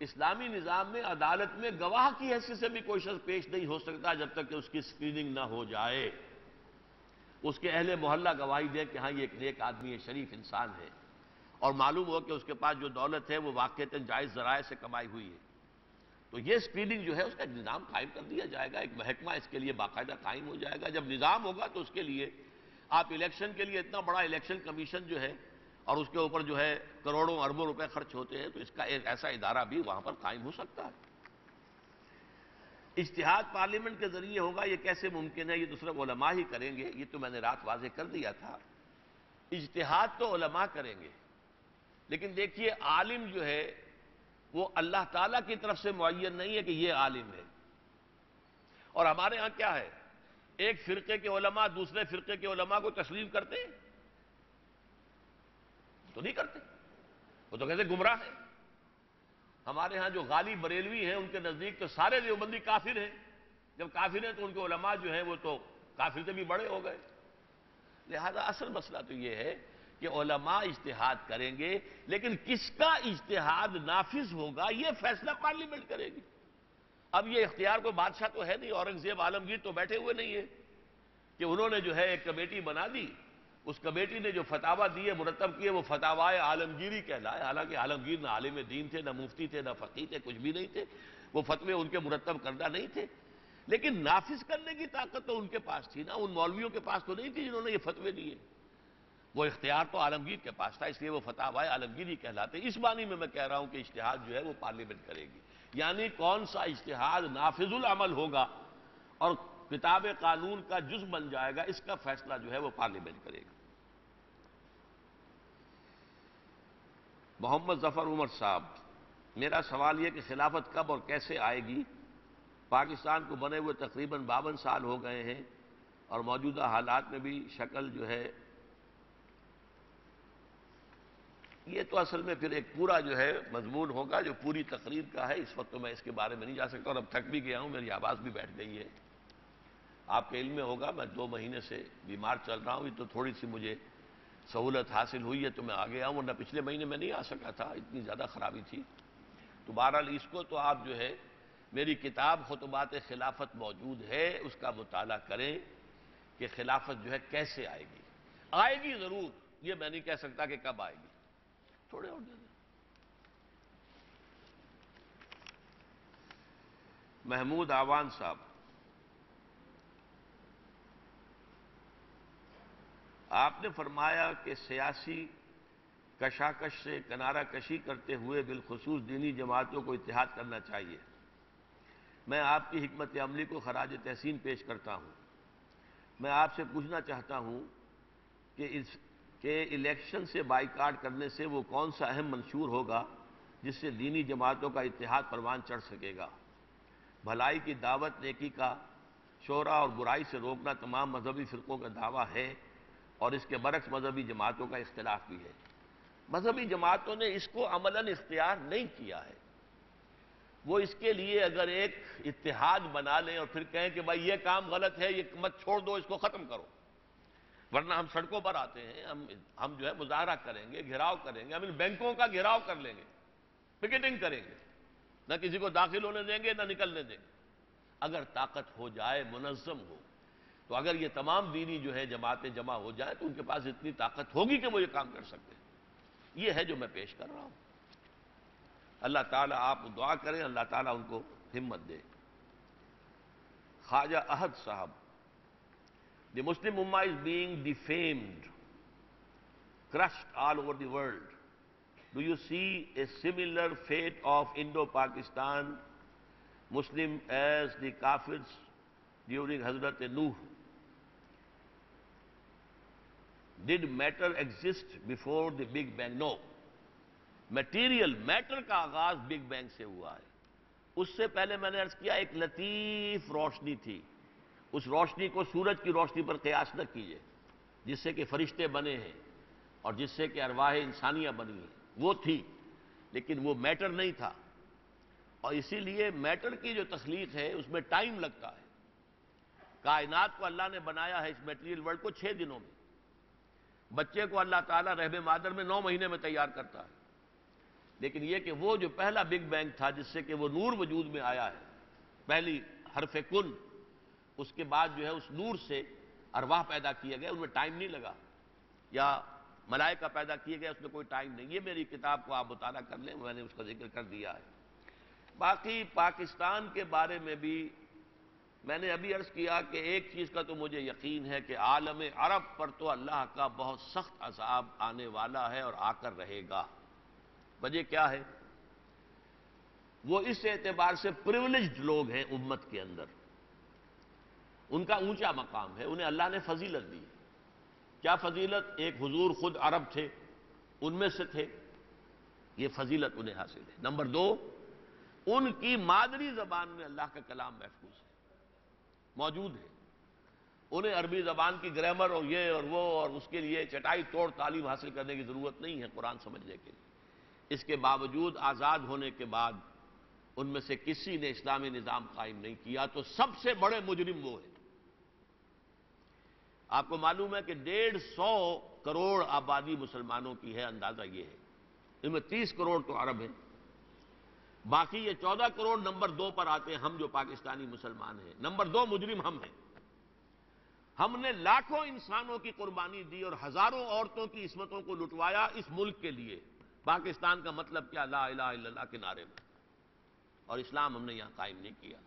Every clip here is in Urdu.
اسلامی نظام میں عدالت میں گواہ کی حیثیت سے بھی کوئی شخص پیش نہیں ہو سکتا جب تک کہ اس کی اسکریننگ نہ ہو جائے، اس کے اہل محلہ گواہی دے کہ ہاں یہ ایک نیک آدمی ہے، شریف انسان ہے، اور معلوم ہو کہ اس کے پاس جو دولت ہے وہ واقعتاً جائز ذرائع سے کمائی ہوئی ہے، تو یہ اسکریننگ جو ہے اس کا ایک نظام قائم کر دیا جائے گا، ایک محکمہ اس کے لیے باقاعدہ قائم ہو جائے گا۔ جب نظام ہوگا تو اس کے لیے آپ الیکشن کے لیے اتنا بڑا الیکشن کمیشن جو ہے اور اس کے اوپر جو ہے کروڑوں اربوں روپے خرچ ہوتے ہیں، تو اس کا ایک ایسا ادارہ بھی وہاں پر قائم ہو سکتا ہے۔ اجتہاد پارلیمنٹ کے ذریعے ہوگا، یہ کیسے ممکن ہے؟ یہ تو صرف علماء ہی کریں گے، یہ تو میں نے رات واضح کر دیا تھا۔ اجتہاد تو علماء کریں گے، لیکن دیکھیے عالم جو ہے وہ اللہ تعالیٰ کی طرف سے معین نہیں ہے کہ یہ عالم ہے۔ اور ہمارے ہاں کیا ہے، ایک فرقے کے علماء دوسرے فرقے کے علماء کو تسلیم کرتے ہیں؟ تو نہیں کرتے، وہ تو کہتے گمراہ ہیں۔ ہمارے ہاں جو غالی بریلوی ہیں ان کے نزدیک تو سارے دیوبندی کافر ہیں، جب کافر ہیں تو ان کے علماء جو ہیں وہ تو کافر سے بھی بڑے ہو گئے۔ لہذا اصل مسئلہ تو یہ ہے کہ علماء اجتہاد کریں گے، لیکن کس کا اجتہاد نافذ ہوگا یہ فیصلہ پارلیمنٹ کرے گی۔ اب یہ اختیار کوئی بادشاہ تو ہے نہیں، اورنگزیب عالمگیر تو بیٹھے ہوئے نہیں ہے کہ انہوں نے جو ہے ایک کمیٹی بنا دی، اس کمیٹی نے جو فتاوی دیے مرتب کیے وہ فتاوی عالمگیری کہلائے، حالانکہ عالمگیر نہ عالم دین تھے، نہ مفتی تھے، نہ فقیہ تھے، کچھ بھی نہیں تھے، وہ فتوے ان کے مرتب کردہ نہیں تھے، لیکن نافذ کرنے کی طاقت تو ان کے پاس تھی نا، ان مولویوں کے پاس تو نہیں تھی جنہوں نے یہ فتوے دیے، وہ اختیار تو عالمگیر کے پاس تھا، اس لیے وہ فتاوی عالمگیری کہلاتے۔ اس معنی میں کہہ رہا ہوں کہ اجتہاد جو ہے وہ پارلیمنٹ کرے گی، یعنی کون سا اجتہاد نافذ العمل ہوگا اور کتاب قانون کا جز بن جائے گا، اس کا فیصلہ جو ہے وہ پارلیمنٹ کرے گا۔ محمد ظفر عمر صاحب، میرا سوال یہ کہ خلافت کب اور کیسے آئے گی؟ پاکستان کو بنے ہوئے تقریباً 52 سال ہو گئے ہیں اور موجودہ حالات میں بھی شکل جو ہے یہ تو اصل میں پھر ایک پورا جو ہے مضمون ہوگا جو پوری تقریر کا ہے، اس وقت تو میں اس کے بارے میں نہیں جا سکتا، اور اب تھک بھی گیا ہوں، میری آواز بھی بیٹھ گئی ہے۔ آپ کے علم میں ہوگا میں 2 مہینے سے بیمار چل رہا ہوں، یہ تو تھوڑی سی مجھے سہولت حاصل ہوئی ہے تو میں آ گیا ہوں، ورنہ پچھلے مہینے میں نہیں آ سکا تھا، اتنی زیادہ خرابی تھی۔ تو بہرحال اس کو تو آپ جو ہے میری کتاب خطبات خلافت موجود ہے، اس کا مطالعہ کریں کہ خلافت جو ہے کیسے آئے گی۔ آئے گی ضرور، یہ میں نہیں کہہ سکتا کہ کب آئے گی۔ تھوڑے اور دے دیں۔ محمود آوان صاحب، آپ نے فرمایا کہ سیاسی کشاکش سے کنارہ کشی کرتے ہوئے بالخصوص دینی جماعتوں کو اتحاد کرنا چاہیے۔ میں آپ کی حکمت عملی کو خراج تحسین پیش کرتا ہوں۔ میں آپ سے پوچھنا چاہتا ہوں کہ الیکشن سے بائیکاٹ کرنے سے وہ کون سا اہم منشور ہوگا جس سے دینی جماعتوں کا اتحاد پروان چڑھ سکے گا؟ بھلائی کی دعوت، نیکی کا شعرا اور برائی سے روکنا تمام مذہبی فرقوں کا دعویٰ ہے، اور اس کے برعکس مذہبی جماعتوں کا اختلاف بھی ہے۔ مذہبی جماعتوں نے اس کو عملاً اختیار نہیں کیا ہے، وہ اس کے لیے اگر ایک اتحاد بنا لیں اور پھر کہیں کہ بھائی یہ کام غلط ہے، یہ مت چھوڑ دو، اس کو ختم کرو، ورنہ ہم سڑکوں پر آتے ہیں، ہم جو ہے مظاہرہ کریں گے، گھیراؤ کریں گے، ہم ان بینکوں کا گھیراؤ کر لیں گے، پکیٹنگ کریں گے، نہ کسی کو داخل ہونے دیں گے نہ نکلنے دیں گے۔ اگر طاقت ہو جائے، منظم ہو، تو اگر یہ تمام دینی جو ہے جماعتیں جمع ہو جائیں تو ان کے پاس اتنی طاقت ہوگی کہ وہ یہ کام کر سکتے ہیں۔ یہ ہے جو میں پیش کر رہا ہوں۔ اللہ تعالیٰ آپ دعا کریں، اللہ تعالیٰ ان کو ہمت دے۔ خواجہ احد صاحب، The Muslim Ummah is being defamed, crushed all over the world. Do you see a similar fate of Indo-Pakistan Muslim as the Kafirs during Hazrat Nuh? Did matter exist before the Big Bang? No. Material, matter کا آغاز بگ بینگ سے ہوا ہے۔ اس سے پہلے میں نے عرض کیا ایک لطیف روشنی تھی، اس روشنی کو سورج کی روشنی پر قیاس نہ کیجیے، جس سے کہ فرشتے بنے ہیں اور جس سے کہ ارواح انسانیہ بنی ہیں، وہ تھی، لیکن وہ میٹر نہیں تھا، اور اسی لیے میٹر کی جو تخلیق ہے اس میں ٹائم لگتا ہے۔ کائنات کو اللہ نے بنایا ہے، اس میٹیریل ورلڈ کو 6 دنوں میں۔ بچے کو اللہ تعالیٰ رحم مادر میں 9 مہینے میں تیار کرتا ہے، لیکن یہ کہ وہ جو پہلا بگ بینگ تھا جس سے کہ وہ نور وجود میں آیا ہے، پہلی حرف کن، اس کے بعد جو ہے اس نور سے ارواح پیدا کیے گئے، ان میں ٹائم نہیں لگا، یا ملائکہ پیدا کیے گئے، اس میں کوئی ٹائم نہیں۔ یہ میری کتاب کو آپ مطالعہ کر لیں، میں نے اس کا ذکر کر دیا ہے۔ باقی پاکستان کے بارے میں بھی میں نے ابھی عرض کیا کہ ایک چیز کا تو مجھے یقین ہے کہ عالم عرب پر تو اللہ کا بہت سخت عذاب آنے والا ہے اور آ کر رہے گا۔ وجہ کیا ہے؟ وہ اس اعتبار سے پریولیجڈ لوگ ہیں امت کے اندر، ان کا اونچا مقام ہے، انہیں اللہ نے فضیلت دی۔ کیا فضیلت؟ ایک حضور خود عرب تھے، ان میں سے تھے، یہ فضیلت انہیں حاصل ہے۔ نمبر دو، ان کی مادری زبان میں اللہ کا کلام محفوظ ہے، موجود ہے، انہیں عربی زبان کی گرامر اور یہ اور وہ اور اس کے لیے چٹائی توڑ تعلیم حاصل کرنے کی ضرورت نہیں ہے قرآن سمجھنے کے لیے۔ اس کے باوجود آزاد ہونے کے بعد ان میں سے کسی نے اسلامی نظام قائم نہیں کیا، تو سب سے بڑے مجرم وہ ہیں۔ آپ کو معلوم ہے کہ 150 کروڑ آبادی مسلمانوں کی ہے، اندازہ یہ ہے، ان میں 30 کروڑ تو عرب ہیں، باقی یہ 14 کروڑ نمبر 2 پر آتے ہیں، ہم جو پاکستانی مسلمان ہیں۔ نمبر 2 مجرم ہم ہیں۔ ہم نے لاکھوں انسانوں کی قربانی دی اور ہزاروں عورتوں کی عصمتوں کو لٹوایا اس ملک کے لیے۔ پاکستان کا مطلب کیا؟ لا الہ الا اللہ کے نعرے میں، اور اسلام ہم نے یہاں قائم نہیں کیا۔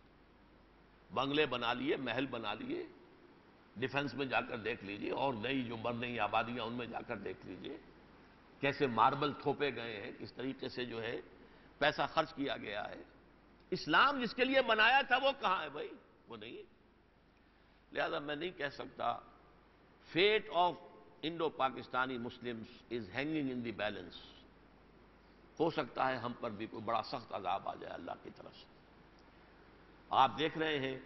بنگلے بنا لیے، محل بنا لیے، ڈیفنس میں جا کر دیکھ لیجئے، اور نئی جو بن رہی آبادیاں ان میں جا کر دیکھ لیجئے، کیسے ماربل تھوپے گئے ہیں، کس طریقے سے جو ہے پیسہ خرچ کیا گیا ہے۔ اسلام جس کے لیے بنایا تھا وہ کہاں ہے بھائی؟ وہ نہیں ہے۔ لہذا میں نہیں کہہ سکتا fate of Indo Pakistani Muslims is hanging in the balance. ہو سکتا ہے ہم پر بھی کوئی بڑا سخت عذاب آ جائے اللہ کی طرف سے۔ آپ دیکھ رہے ہیں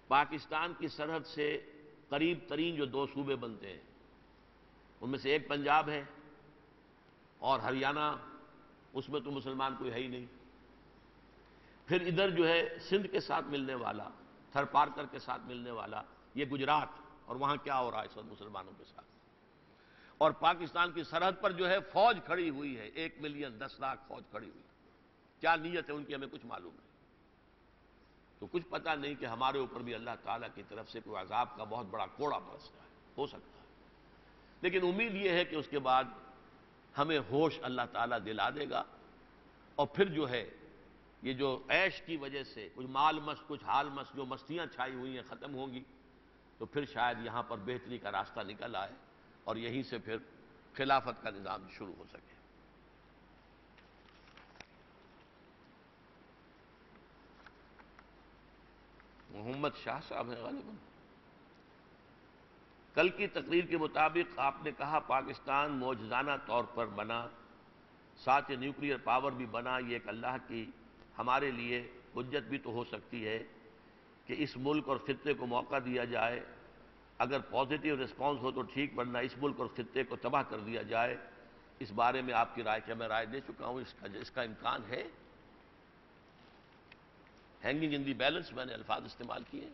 پاکستان کی سرحد سے قریب ترین جو 2 صوبے بنتے ہیں، ان میں سے ایک پنجاب ہے اور ہریانہ، اس میں تو مسلمان کوئی ہے ہی نہیں۔ پھر ادھر جو ہے سندھ کے ساتھ ملنے والا، تھر پارکر کے ساتھ ملنے والا یہ گجرات، اور وہاں کیا ہو رہا ہے اس وقت مسلمانوں کے ساتھ۔ اور پاکستان کی سرحد پر جو ہے فوج کھڑی ہوئی ہے، 1 ملین 10 لاکھ فوج کھڑی ہوئی ہے۔ کیا نیت ہے ان کی ہمیں کچھ معلوم نہیں، تو کچھ پتہ نہیں کہ ہمارے اوپر بھی اللہ تعالیٰ کی طرف سے کوئی عذاب کا بہت بڑا کوڑا برس رہا ہے، ہو سکتا ہے۔ لیکن امید یہ ہے کہ اس کے بعد ہمیں ہوش اللہ تعالیٰ دلا دے گا، اور پھر جو ہے یہ جو عیش کی وجہ سے کچھ مال مست کچھ حال مست جو مستیاں چھائی ہوئی ہیں ختم ہوں گی، تو پھر شاید یہاں پر بہتری کا راستہ نکل آئے اور یہیں سے پھر خلافت کا نظام شروع ہو سکے۔ محمد شاہ صاحب ہیں غالباً۔ کل کی تقریر کے مطابق آپ نے کہا پاکستان معجزانہ طور پر بنا، ساتھ نیوکلیئر پاور بھی بنا، یہ ایک اللہ کی ہمارے لیے حجت بھی تو ہو سکتی ہے کہ اس ملک اور خطے کو موقع دیا جائے، اگر پازیٹیو ریسپانس ہو تو ٹھیک، ورنہ اس ملک اور خطے کو تباہ کر دیا جائے۔ اس بارے میں آپ کی رائے کیا؟ میں رائے دے چکا ہوں، اس کا امکان ہے۔ ہینگنگ ان دی بیلنس میں نے الفاظ استعمال کیے۔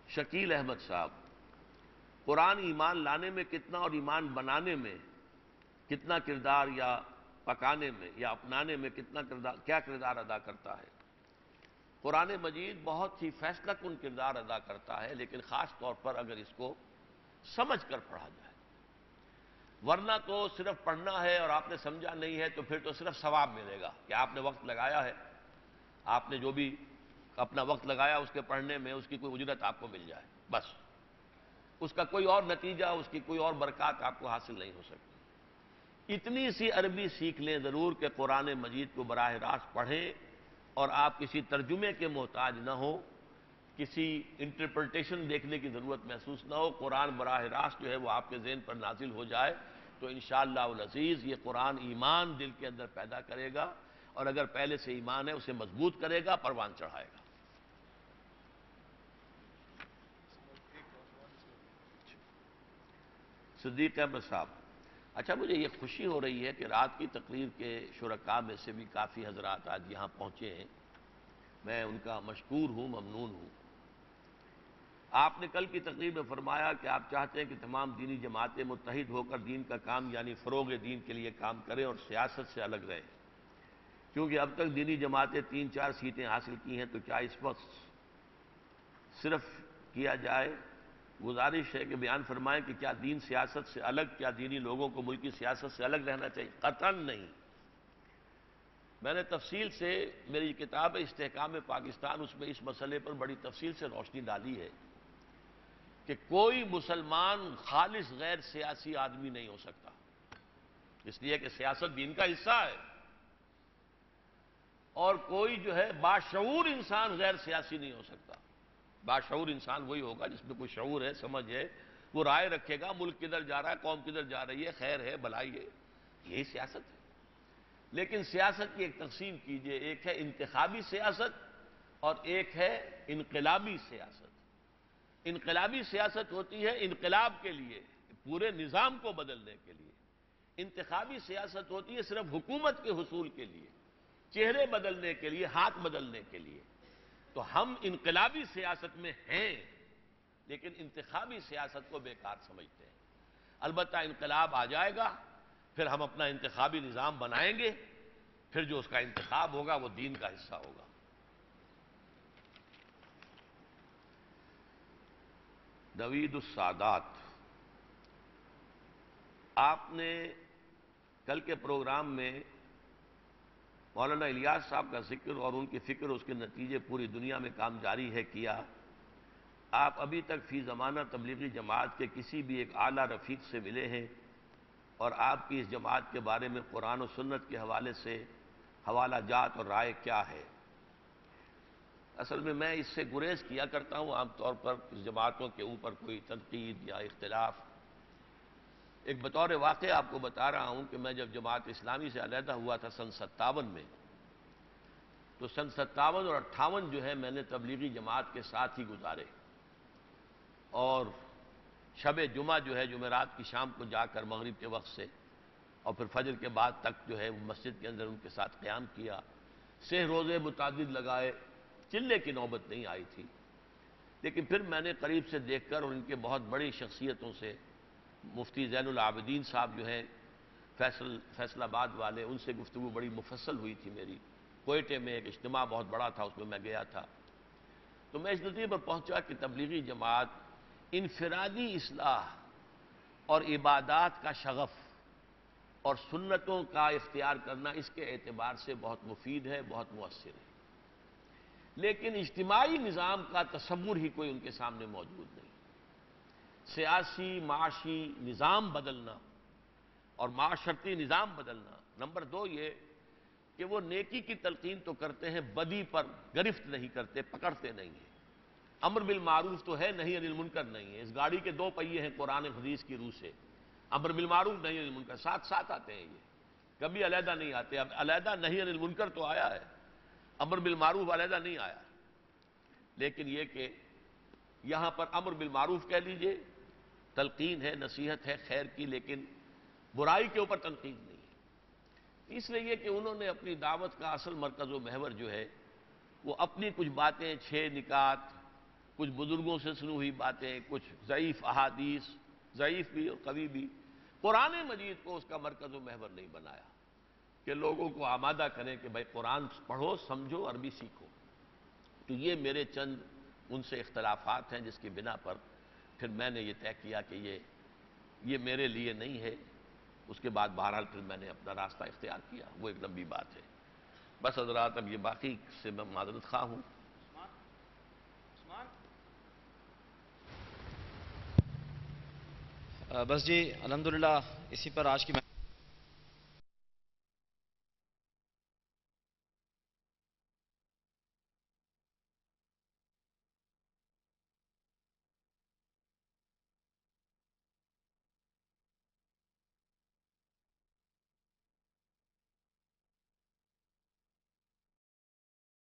شکیل احمد صاحب، قرآن ایمان لانے میں کتنا اور ایمان بنانے میں کتنا کردار، یا پکانے میں یا اپنانے میں کیا کردار ادا کرتا ہے؟ قرآن مجید بہت ہی فیصلہ کن کردار ادا کرتا ہے، لیکن خاص طور پر اگر اس کو سمجھ کر پڑھا جائے، ورنہ تو صرف پڑھنا ہے اور آپ نے سمجھا نہیں ہے تو پھر تو صرف ثواب ملے گا کہ آپ نے وقت لگایا ہے، آپ نے جو بھی اپنا وقت لگایا اس کے پڑھنے میں، اس کی کوئی اجرت آپ کو مل جائے، بس اس کا کوئی اور نتیجہ، اس کی کوئی اور برکات آپ کو حاصل نہیں ہو سکتی۔ اتنی سی عربی سیکھ لیں ضرور کہ قرآن مجید کو براہ راست پڑھیں اور آپ کسی ترجمے کے محتاج نہ ہو، کسی انٹرپریٹیشن دیکھنے کی ضرورت محسوس نہ ہو، قرآن براہ راست جو ہے وہ آپ کے ذہن پر نازل ہو جائے، تو انشاءاللہ العزیز یہ قرآن ایمان دل کے اندر پیدا کرے گا، اور اگر پہلے سے ایمان ہے اسے مضبوط کرے گا، پروان چڑھائے گا۔ صدیق احمد صاحب، اچھا مجھے یہ خوشی ہو رہی ہے کہ رات کی تقریر کے شرکاء میں سے بھی کافی حضرات آج یہاں پہنچے ہیں، میں ان کا مشکور ہوں، ممنون ہوں۔ آپ نے کل کی تقریر میں فرمایا کہ آپ چاہتے ہیں کہ تمام دینی جماعتیں متحد ہو کر دین کا کام یعنی فروغ دین کے لیے کام کریں اور سیاست سے الگ رہیں، کیونکہ اب تک دینی جماعتیں 3-4 سیٹیں حاصل کی ہیں، تو کیا اس وقت صرف کیا جائے؟ گزارش ہے کہ بیان فرمائیں کہ کیا دین سیاست سے الگ، کیا دینی لوگوں کو ملکی سیاست سے الگ رہنا چاہیے؟ قطعاً نہیں۔ میں نے تفصیل سے، میری کتاب استحکام پاکستان، اس میں اس مسئلے پر بڑی تفصیل سے روشنی ڈالی ہے کہ کوئی مسلمان خالص غیر سیاسی آدمی نہیں ہو سکتا، اس لیے کہ سیاست دین کا حصہ ہے، اور کوئی جو ہے باشعور انسان غیر سیاسی نہیں ہو سکتا۔ باشعور انسان وہی ہوگا جس میں کوئی شعور ہے، سمجھ ہے، وہ رائے رکھے گا ملک کدھر جا رہا ہے، قوم کدھر جا رہی ہے، خیر ہے، بھلائی ہے، یہی سیاست ہے۔ لیکن سیاست کی ایک تقسیم کیجئے، ایک ہے انتخابی سیاست اور ایک ہے انقلابی سیاست۔ انقلابی سیاست ہوتی ہے انقلاب کے لیے، پورے نظام کو بدلنے کے لیے۔ انتخابی سیاست ہوتی ہے صرف حکومت کے حصول کے لیے، چہرے بدلنے کے لیے، ہاتھ بدلنے کے لیے۔ تو ہم انقلابی سیاست میں ہیں، لیکن انتخابی سیاست کو بیکار سمجھتے ہیں۔ البتہ انقلاب آ جائے گا، پھر ہم اپنا انتخابی نظام بنائیں گے، پھر جو اس کا انتخاب ہوگا وہ دین کا حصہ ہوگا۔ نوید السادات، آپ نے کل کے پروگرام میں مولانا الیاس صاحب کا ذکر اور ان کی فکر، اس کے نتیجے پوری دنیا میں کام جاری ہے کیا۔ آپ ابھی تک فی زمانہ تبلیغی جماعت کے کسی بھی ایک اعلیٰ رفیق سے ملے ہیں، اور آپ کی اس جماعت کے بارے میں قرآن و سنت کے حوالے سے حوالہ جات اور رائے کیا ہے؟ اصل میں اس سے گریز کیا کرتا ہوں عام طور پر اس جماعتوں کے اوپر کوئی تنقید یا اختلاف۔ ایک بطور واقعہ آپ کو بتا رہا ہوں کہ میں جب جماعت اسلامی سے علیحدہ ہوا تھا سن 57 میں، تو سن 57 اور 58 جو ہے میں نے تبلیغی جماعت کے ساتھ ہی گزارے، اور شب جمعہ جو ہے جمعرات کی شام کو جا کر مغرب کے وقت سے اور پھر فجر کے بعد تک جو ہے مسجد کے اندر ان کے ساتھ قیام کیا، سہ روزے متعدد لگائے، چلے کی نوبت نہیں آئی تھی۔ لیکن پھر میں نے قریب سے دیکھ کر اور ان کے بہت بڑی شخصیتوں سے، مفتی زین العابدین صاحب جو ہیں فیصل آباد والے، ان سے گفتگو بڑی مفصل ہوئی تھی میری۔ کوئٹے میں ایک اجتماع بہت بڑا تھا، اس میں گیا تھا، تو میں اس نتیجے پر پہنچا کہ تبلیغی جماعت انفرادی اصلاح اور عبادات کا شغف اور سنتوں کا اختیار کرنا اس کے اعتبار سے بہت مفید ہے، بہت مؤثر ہے، لیکن اجتماعی نظام کا تصور ہی کوئی ان کے سامنے موجود نہیں۔ سیاسی معاشی نظام بدلنا اور معاشرتی نظام بدلنا۔ نمبر 2 یہ کہ وہ نیکی کی تلقین تو کرتے ہیں، بدی پر گرفت نہیں کرتے، پکڑتے نہیں ہیں۔ امر بالمعروف تو ہے، نہی عن المنکر نہیں ہے۔ اس گاڑی کے 2 پہیے ہیں قرآن حدیث کی روح سے، امر بالمعروف نہی عن المنکر، ساتھ ساتھ آتے ہیں، یہ کبھی علیحدہ نہیں آتے۔ اب علیحدہ نہی عن المنکر تو آیا ہے، امر بالمعروف علیحدہ نہیں آیا، لیکن یہ کہ یہاں پر امر بالمعروف کہہ لیجئے، تلقین ہے، نصیحت ہے خیر کی، لیکن برائی کے اوپر تنقید نہیں ہے۔ اس لیے یہ کہ انہوں نے اپنی دعوت کا اصل مرکز و محور جو ہے وہ اپنی کچھ باتیں، 6 نکات، کچھ بزرگوں سے سنی ہوئی باتیں، کچھ ضعیف احادیث، ضعیف بھی اور قوی بھی، قرآن مجید کو اس کا مرکز و محور نہیں بنایا کہ لوگوں کو آمادہ کریں کہ بھائی قرآن پڑھو، سمجھو، عربی سیکھو۔ تو یہ میرے چند ان سے اختلافات ہیں جس کی بنا پر پھر میں نے یہ طے کیا کہ یہ میرے لیے نہیں ہے۔ اس کے بعد بہرحال پھر میں نے اپنا راستہ اختیار کیا، وہ ایک لمبی بات ہے۔ بس حضرات، اب یہ باقی سے میں معذرت خواہ ہوں۔ بس جی، الحمدللہ اسی پر آج کی